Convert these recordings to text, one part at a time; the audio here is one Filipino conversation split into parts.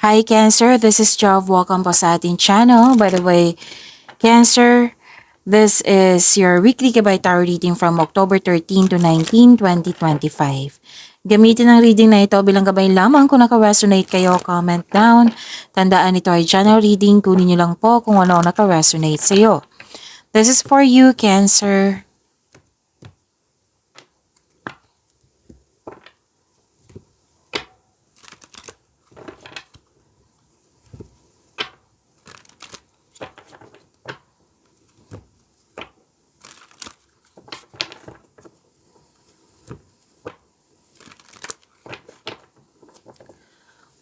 Hi Cancer, this is Jov. Welcome po sa ating channel. By the way, Cancer, this is your weekly Gabay Tarot reading from October 13 to 19, 2025. Gamitin ang reading na ito bilang gabay lamang. Kung naka-resonate kayo, comment down. Tandaan, ito ay channel reading. Kunin nyo lang po kung ano naka-resonate sa iyo. This is for you, Cancer.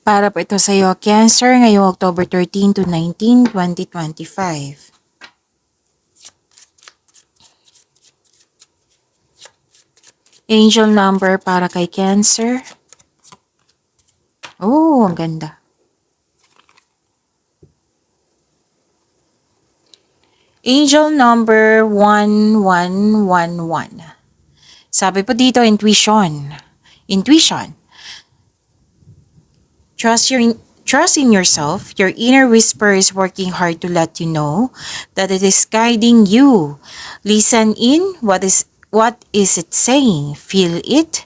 Para po ito sa iyo, Cancer, ngayong October 13 to 19, 2025. Angel number para kay Cancer. Oh, ang ganda. Angel number 1111. Sabi po dito, intuition. Intuition. Trust in yourself. Your inner whisper is working hard to let you know that it is guiding you. Listen in. What is it saying? Feel it.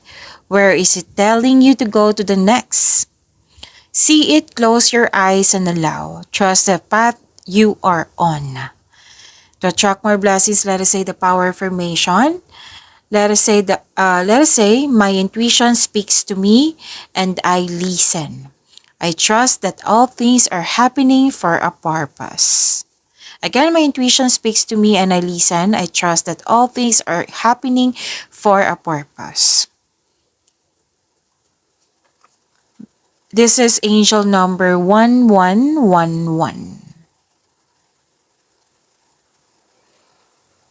Where is it telling you to go to the next? See it, close your eyes and allow. Trust the path you are on. To attract more blessings, let us say the power affirmation. Let us say my intuition speaks to me and I listen. I trust that all things are happening for a purpose. Again, my intuition speaks to me and I listen. I trust that all things are happening for a purpose. This is angel number 1111.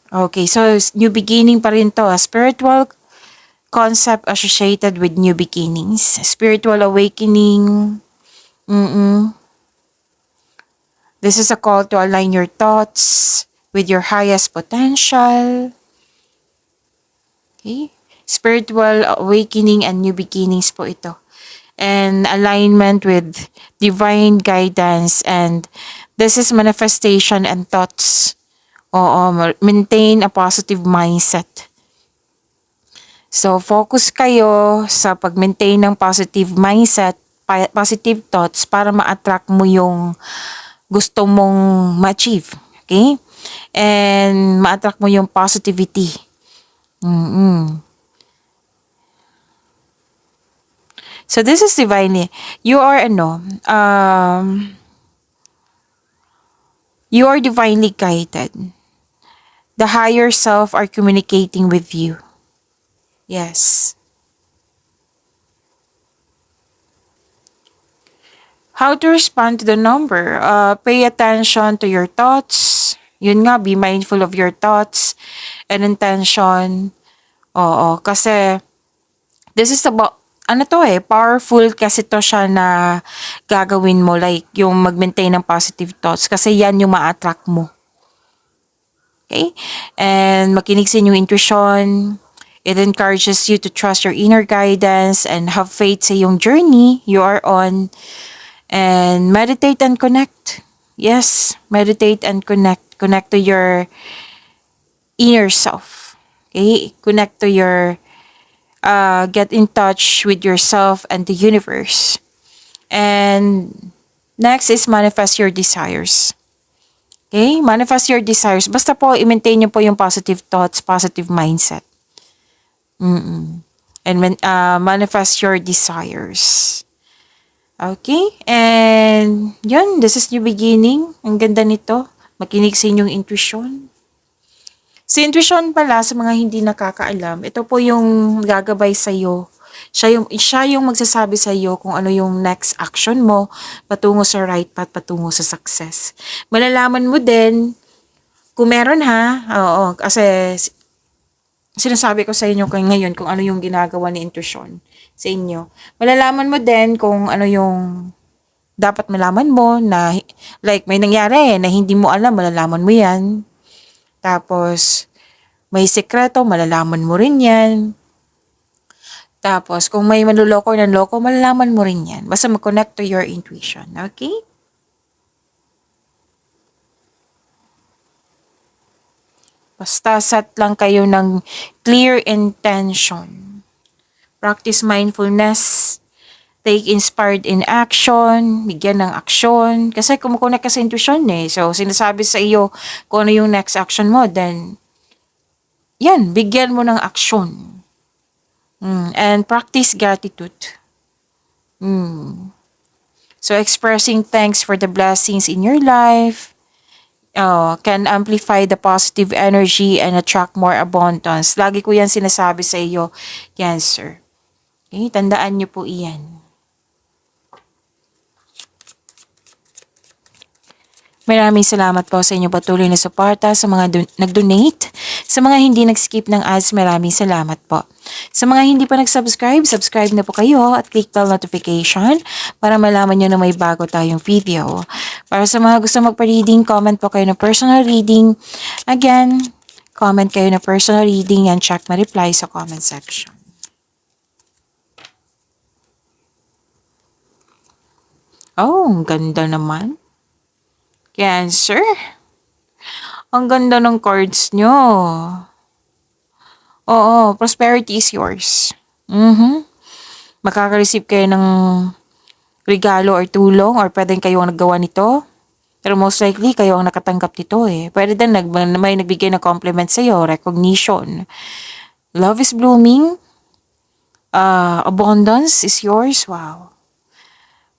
Okay, so new beginning pa rin to. A spiritual concept associated with new beginnings. Spiritual awakening. This is a call to align your thoughts with your highest potential. Okay? Spiritual awakening and new beginnings po ito. And alignment with divine guidance, and this is manifestation and thoughts. Maintain a positive mindset. So, focus kayo sa pag-maintain ng positive mindset, positive thoughts para ma-attract mo yung gusto mong ma-achieve. Okay? And ma-attract mo yung positivity. So, this is divinely. You are you are divinely guided. The higher self are communicating with you. Yes. How to respond to the number? Pay attention to your thoughts. Yun nga, be mindful of your thoughts and intention. Kasi this is about, powerful kasi to siya na gagawin mo, like yung mag-maintain ng positive thoughts kasi yan yung ma-attract mo. Okay? And makinig sa inyong intuition. It encourages you to trust your inner guidance and have faith sa yung journey you are on. And meditate and connect. Yes, meditate and connect. Connect to your inner self. Okay? Connect to your, get in touch with yourself and the universe. And next is manifest your desires. Okay? Manifest your desires. Basta po, i-maintain nyo po yung positive thoughts, positive mindset. And manifest your desires. Okay? And yun, this is new beginning. Ang ganda nito. Makinig sa inyong intuition. Sa intuition pala, sa mga hindi nakakaalam, ito po yung gagabay sa iyo. Siya yung magsasabi sa iyo kung ano yung next action mo patungo sa right path, patungo sa success. Malalaman mo din kung meron kasi sinasabi ko sa inyo ngayon kung ano yung ginagawa ni intuition sa inyo. Malalaman mo din kung ano yung dapat malaman mo na like may nangyari na hindi mo alam, malalaman mo yan. Tapos may sekreto, malalaman mo rin yan. Tapos, kung may manloloko or nanloko, malalaman mo rin yan. Basta mag-connect to your intuition. Okay? Basta set lang kayo ng clear intention. Practice mindfulness. Take inspired in action. Bigyan ng aksyon. Kasi kumukunek ka sa intuition eh. So, sinasabi sa iyo kung ano yung next action mo. Then, yan, bigyan mo ng aksyon. And practice gratitude. So, expressing thanks for the blessings in your life can amplify the positive energy and attract more abundance. Lagi ko yan sinasabi sa iyo, Cancer. Okay, tandaan niyo po iyan. Maraming salamat po sa inyong patuloy na suporta sa mga nag-donate. Sa mga hindi nag-skip ng ads, maraming salamat po. Sa mga hindi pa nag-subscribe, subscribe na po kayo at click bell notification para malaman nyo na may bago tayong video. Para sa mga gusto magpa-reading, comment po kayo na personal reading. Again, comment kayo na personal reading and check my reply sa comment section. Oh, ang ganda naman. Cancer. Ang ganda ng cards nyo. Oo, prosperity is yours. Makaka-receive kayo ng regalo or tulong or pwedeng kayo ang naggawa nito. Pero most likely, kayo ang nakatanggap nito eh. Pwede din may nagbigay ng compliment sa'yo, recognition. Love is blooming. Abundance is yours. Wow.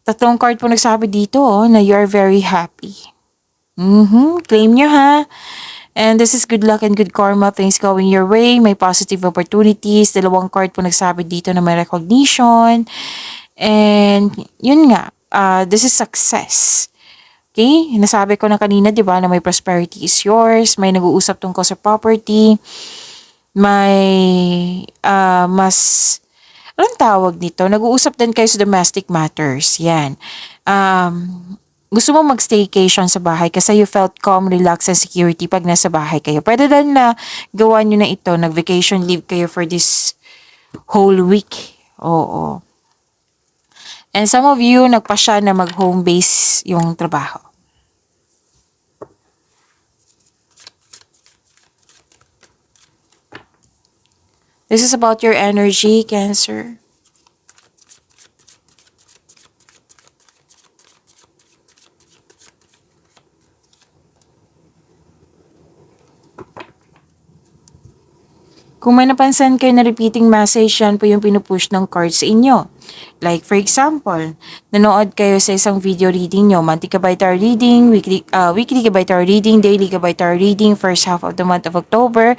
3 card po nagsabi dito na you're very happy. Claim nyo ha. And this is good luck and good karma. Things going your way. May positive opportunities. 2 card po nagsabi dito na may recognition. And yun nga. This is success. Okay? Nasabi ko na kanina, di ba, na may prosperity is yours. May nag-uusap tungkol sa property. May anong tawag nito? Nag-uusap din kayo sa domestic matters. Yan. Gusto mo mag-staycation sa bahay kasi you felt calm, relaxed, and security pag nasa bahay kayo. Pwede din na gawa nyo na ito, nag-vacation leave kayo for this whole week. Oo. And some of you, nagpasya na mag-home base yung trabaho. This is about your energy, Cancer. Kung may napansin kayo na repeating message, yan po yung pinupush ng cards sa inyo. Like for example, nanood kayo sa isang video reading nyo, monthly ka by tarot reading, weekly ka by tarot reading, daily ka by tarot reading, first half of the month of October.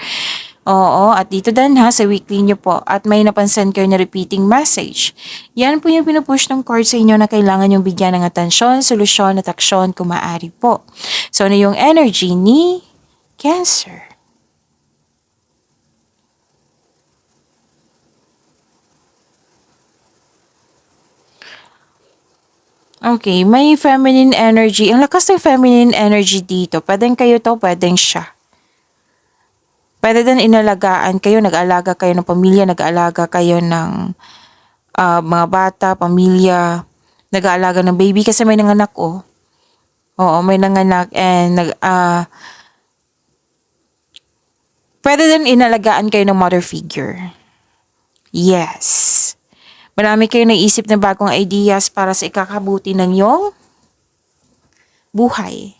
Oo, at dito din ha, sa weekly nyo po. At may napansin kayo na repeating message. Yan po yung pinupush ng cards sa inyo na kailangan yung bigyan ng atensyon, solusyon at aksyon kung maaari po. So ano yung energy ni Cancer? Okay, may feminine energy. Ang lakas ng feminine energy dito. Pwedeng kayo to, pwedeng siya. Pwede din inalagaan kayo, nag-alaga kayo ng pamilya, nag-alaga kayo ng mga bata, pamilya, nag-aalaga ng baby kasi may nanganak Oo, may nanganak and pwede din inalagaan kayo ng mother figure. Yes. Marami kayo naisip na bagong ideas para sa ikakabuti ng iyong buhay.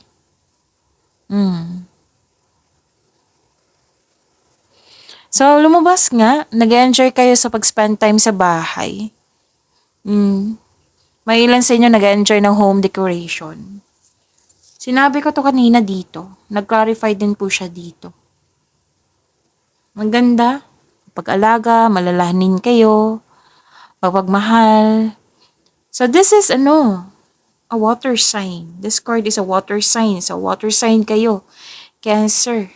So, lumabas nga, nag-enjoy kayo sa pag-spend time sa bahay. May ilan sa inyo nag-enjoy ng home decoration. Sinabi ko to kanina dito. Nag-clarify din po siya dito. Maganda. Pag-alaga, malalahanin kayo. Pagmahal. So, this is a water sign. This card is a water sign. So, water sign kayo. Cancer.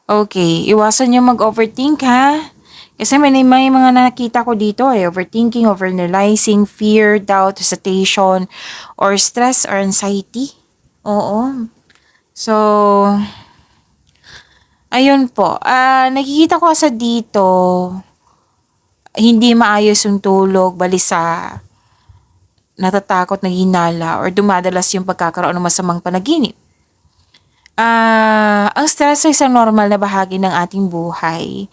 Okay, iwasan nyo mag-overthink ha. Kasi may mga nakita ko dito overthinking, overanalyzing, fear, doubt, hesitation, or stress or anxiety. Oo. So, ayun po. Nakikita ko sa dito, hindi maayos yung tulog, balisa, natatakot, naghinala, or dumadalas yung pagkakaroon ng masamang panaginip. Ang stress ay isang normal na bahagi ng ating buhay.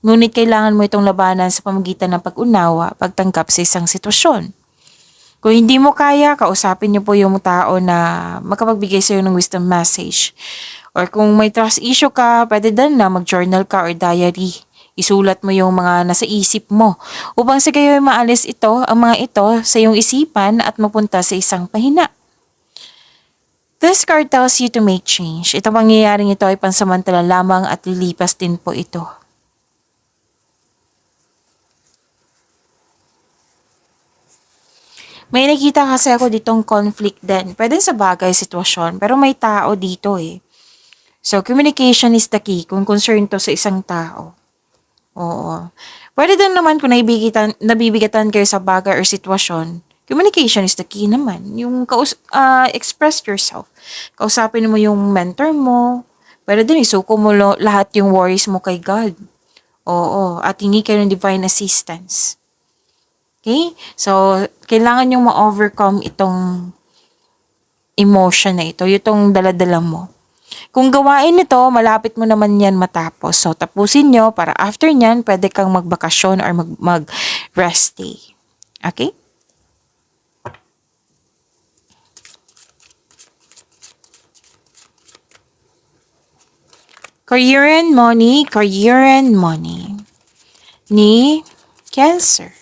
Ngunit kailangan mo itong labanan sa pamamagitan ng pag-unawa, pagtanggap sa isang sitwasyon. Kung hindi mo kaya, kausapin niyo po yung tao na makapagbigay sa'yo ng wisdom message. Or kung may trust issue ka, pwede din na mag-journal ka or diary. Isulat mo yung mga nasa isip mo upang sa kayo maalis ang mga ito sa iyong isipan at mapunta sa isang pahina. This card tells you to make change. Itong pangyayaring ito ay pansamantala lamang at lilipas din po ito. May nakita kasi ako ditong conflict din. Pwede sa bagay, sitwasyon, pero may tao dito eh. So, communication is the key kung concern to sa isang tao. Oo. Pwede din naman kung nabibigatan kayo sa bagay or sitwasyon, communication is the key naman. Yung express yourself. Kausapin mo yung mentor mo. Pwede din isuko mo lahat yung worries mo kay God. Oo. At hingi kayo ng divine assistance. Okay? So, kailangan yung ma-overcome itong emotion na ito, itong daladala mo. Kung gawain nito, malapit mo naman yan matapos. So, tapusin nyo para after nyan, pwede kang magbakasyon or mag-rest day. Okay? Career and money. Ni Cancer.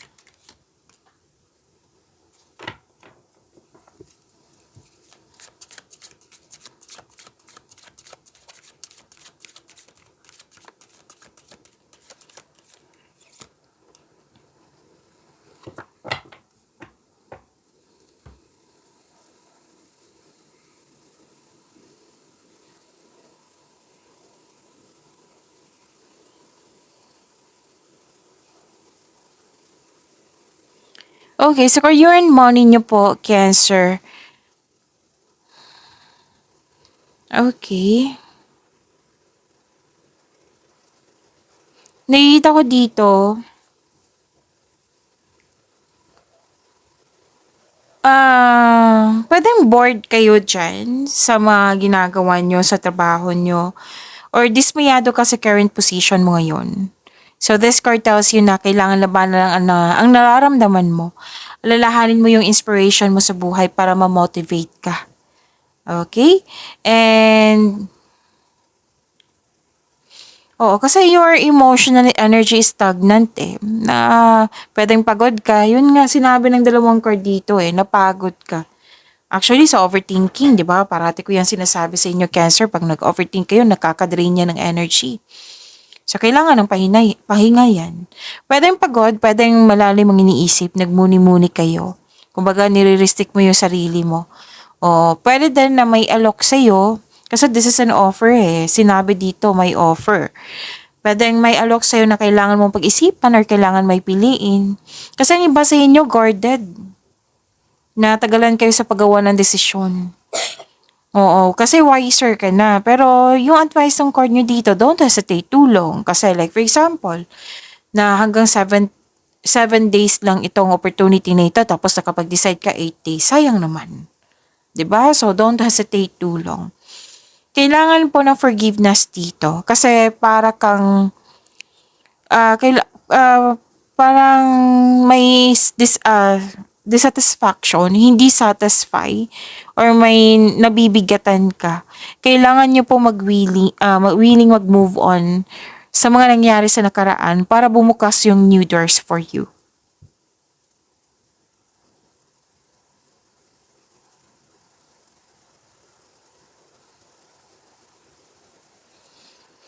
Okay, so career and money nyo po, Cancer. Okay. Nakikita ko dito, pwedeng bored kayo dyan sa mga ginagawa nyo, sa trabaho nyo, or dismayado ka sa current position mo ngayon. So this card tells you na kailangan labanan ang nararamdaman mo. Alalahanin mo yung inspiration mo sa buhay para ma-motivate ka. Okay? And oo, kasi your emotional energy is stagnant eh. Na pwedeng pagod ka. Yun nga sinabi ng dalawang card dito eh, napagod ka. Actually, sa overthinking, di ba? Parati ko yan sinasabi sa inyo, Cancer, pag nag-overthink kayo, nakaka-drain yan ng energy. So, kailangan ng pahinga yan. Pwedeng pagod, pwedeng malalim ang iniisip, nagmuni-muni kayo. Kumbaga, nire-restrict mo yung sarili mo. O, pwede din na may alok sa'yo, kasi this is an offer eh. Sinabi dito, may offer. Pwedeng may alok sa'yo na kailangan mong pag-isipan or kailangan may piliin. Kasi ang iba sa inyo, guarded. Natagalan kayo sa paggawa ng desisyon. Oo, kasi wiser ka na. Pero yung advice ng card nyo dito, don't hesitate too long. Kasi like for example, na hanggang 7 days lang itong opportunity na ito, tapos nakapag-decide ka 8 days, sayang naman. 'Di ba? So don't hesitate too long. Kailangan po ng forgiveness dito. Kasi para kang, ah, kaila, ah, parang may dissatisfaction, hindi satisfy, or may nabibigatan ka. Kailangan nyo po willing mag-move on sa mga nangyari sa nakaraan para bumukas yung new doors for you.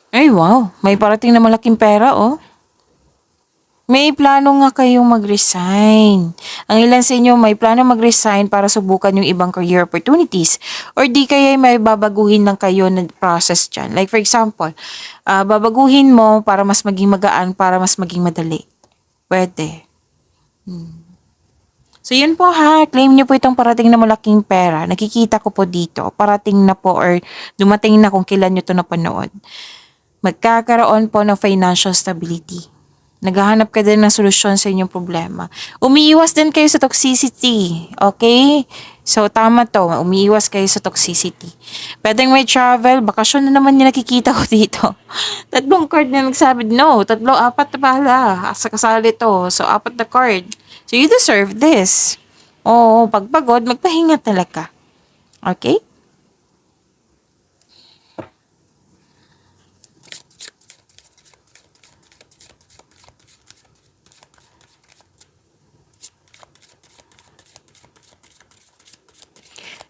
Ay wow, may parating na malaking pera oh. May plano nga kayong mag-resign. Ang ilan sa inyo may plano mag-resign para subukan yung ibang career opportunities. Or di kaya may babaguhin lang kayo na process dyan. Like for example, babaguhin mo para mas maging magaan, para mas maging madali. Pwede. So yun po ha, claim niyo po itong parating na malaking pera. Nakikita ko po dito, parating na po or dumating na kung kailan nyo ito napanood. Magkakaroon po ng financial stability. Naghahanap ka din ng solusyon sa inyong problema. Umiiwas din kayo sa toxicity. Okay? So, tama to. Umiiwas kayo sa toxicity. Pwedeng may travel, bakasyon na naman yung nakikita ko dito. Tatlong card na nagsabi, no, apat na pala. Asa kasali to. So, apat na card. So, you deserve this. Oo, pag pagod, magpahinga talaga. Okay?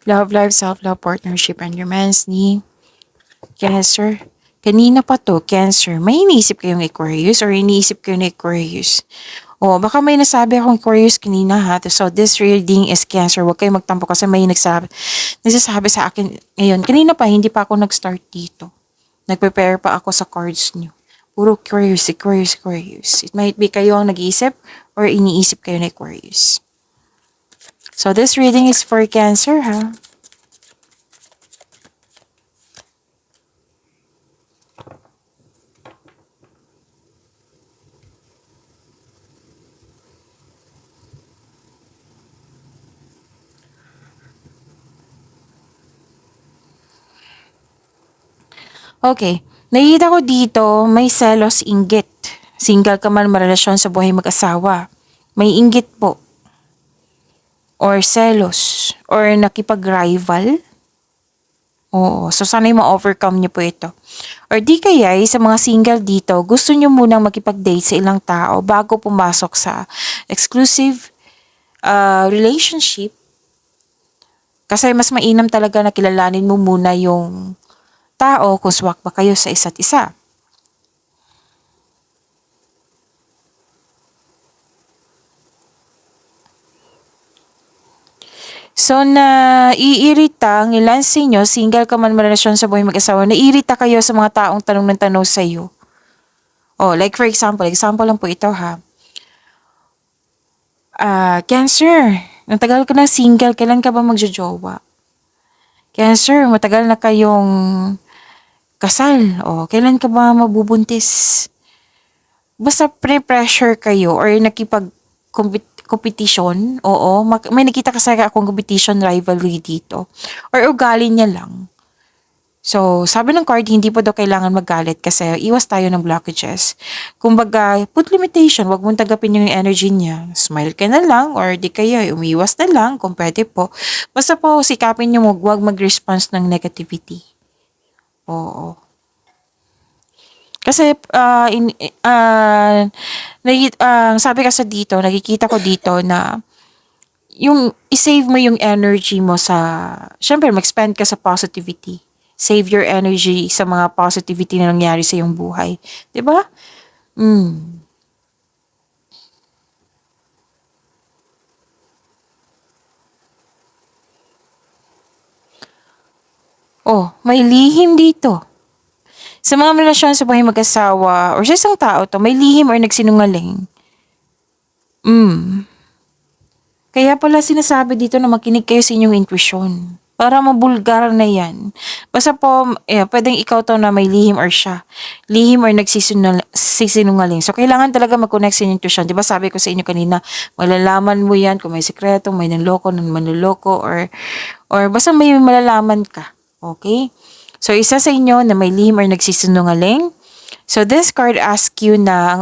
Love life, self-love, partnership, and romance ni Cancer. Kanina pa to, Cancer. May iniisip kayong Aquarius or iniisip kayo ng Aquarius? O, baka may nasabi akong Aquarius kanina ha. So, this reading is Cancer. Huwag kayo magtampo kasi may nagsasabi sa akin ngayon. Kanina pa, hindi pa ako nag-start dito. Nag-prepare pa ako sa cards niyo. Puro Aquarius, Aquarius, Aquarius. It might be kayo ang nag-iisip or iniisip kayo ng Aquarius. So, this reading is for Cancer, ha? Okay. Nakita ko dito, may selos inggit. Single ka man, marelasyon sa buhay mag-asawa. May inggit po. Or selos. Or nakipag-rival. Oo. So, sana'y ma-overcome niyo po ito. Or di kaya, sa mga single dito, gusto niyo munang makipag-date sa ilang tao bago pumasok sa exclusive relationship. Kasi mas mainam talaga na kilalanin mo muna yung tao kung swak ba kayo sa isa't isa. So, naiirita ang ilan sa inyo, single ka man, marelasyon sa buhay mag-asawa, naiirita kayo sa mga taong tanong ng tanong sa iyo. Oh, like for example lang po ito ha. Cancer, matagal ka na single, kailan ka ba magjojowa? Cancer, matagal na kayong kasal, kailan ka ba mabubuntis? Basta pre-pressure kayo or competition, may nakita kasi akong competition rivalry dito. Or ugali niya lang. So, sabi ng card, hindi po daw kailangan magalit kasi iwas tayo ng blockages. Kumbaga, put limitation, wag mong tagapin yung energy niya. Smile ka na lang or di kaya umiwas na lang kung pwede po. Basta po, sikapin niyo wag mag-response ng negativity. Oo. Kasi, sabi kasi dito, nakikita ko dito na yung i-save mo yung energy mo syempre mag-spend ka sa positivity. Save your energy sa mga positivity na nangyari sa iyong buhay. 'Di ba? Oh, may lihim dito. Sa mga relasyon sa buhay mag-asawa or sa isang tao to, may lihim or nagsinungaling. Kaya pala sinasabi dito na makinig kayo sa inyong intuition. Para mabulgar na yan. Basta po, pwedeng ikaw to na may lihim or siya. Lihim or nagsisinungaling. So, kailangan talaga mag-connect sa inyong intuition. Diba sabi ko sa inyo kanina, malalaman mo yan kung may sekreto, may nanloko, manloloko, or basta may malalaman ka. Okay? So, isa sa inyo na may lihim or nagsisinungaling. So, this card asks you na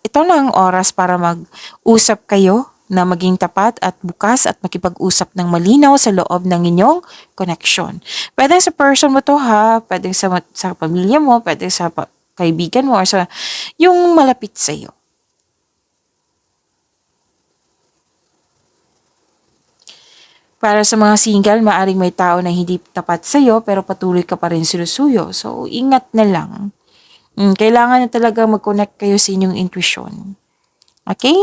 ito na ang oras para mag-usap kayo na maging tapat at bukas at makipag-usap ng malinaw sa loob ng inyong connection. Pwede sa person mo to ha, pwede sa pamilya mo, pwede sa kaibigan mo, or sa yung malapit sa iyo. Para sa mga single, maaring may tao na hindi tapat sa iyo pero patuloy ka pa rin sinusuyo. So, ingat na lang. Kailangan na talaga mag-connect kayo sa inyong intuition. Okay?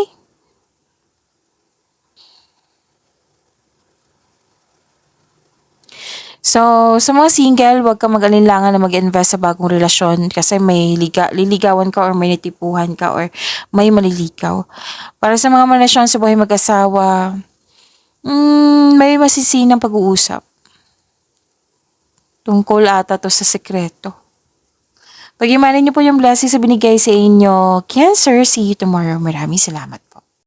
So, sa mga single, huwag ka mag-alinlangan na mag-invest sa bagong relasyon kasi may liligawan ka or may natipuhan ka or may maliligaw. Para sa mga relasyon sa buhay mag-asawa, may masisinang pag-uusap. Tungkol ata to sa sekreto. Pag-imanin niyo po yung blessings sa binigay sa inyo, Cancer, see you tomorrow. Maraming salamat.